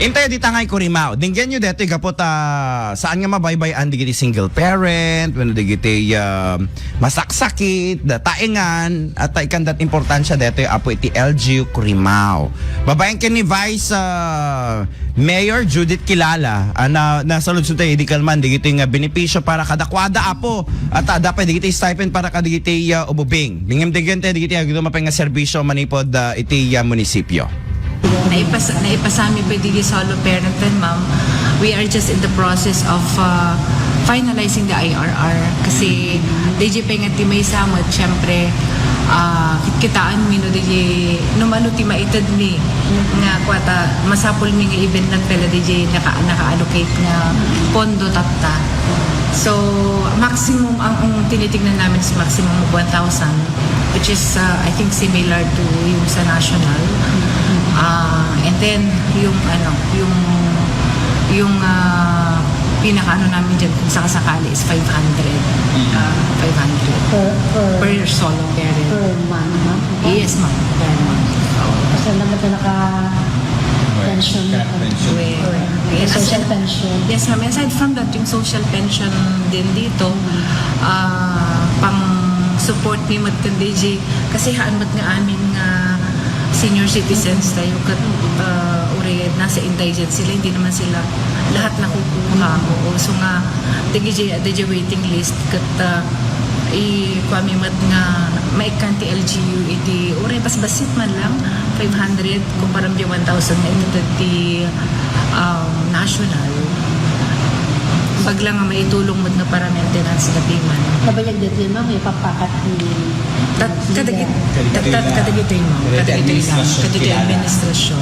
Intay di tangay ko rimao. Dinggan nyo dito kapot saan nga mabaybayan di giti single parent, when di giti masaksakit, taingan at ikandat importansya dito apo iti LGU Kurimao. Babayan ken ni Vice Mayor Judith Kilala na nasa lungsod tayo di kalman di giti nga benepisyo para kadakwada apo at dapat di giti stipend para kadigiti ububing. Bingem dinggan tayo di giti mapay nga serbisyo manipod iti munisipyo. Naipasami pa digi solo parental, ma'am. We are just in the process of finalizing the IRR kasi DJ pa nga ti may samot, syempre kitaan mi no DJ numano ti maitad mi nga kwata masapol mi nga event ng pela DJ naka-allocate nga pondo tapta. So maximum ang tinitignan namin is maximum of 1,000, which is I think similar to yung sa national. And then yung pinaka namin dyan kung sakasakali is 500 per solo parent. Per month, ma'am? Yes, ma'am. Per month. Kasi naman ito naka-pension. Yes, Social pension. Yes, ma'am. Aside from that, yung social pension din dito, pang support ni Matkan DJ, kasi haan mat nga amin nga senior citizens tayo kat nasa indigent sila, hindi naman sila lahat nakukuha. So nga DJ waiting list kat ipamimat nga maikanti LGU iti uray basit man lang 500 kumparam di 1,000 na ito ti national paglang nga maitulong mo nga para maintenance na piman. Kabayag dito yun, ma'am, ipapakat ni... Kadagit tayo mo. Kadagit tayo administrasyon.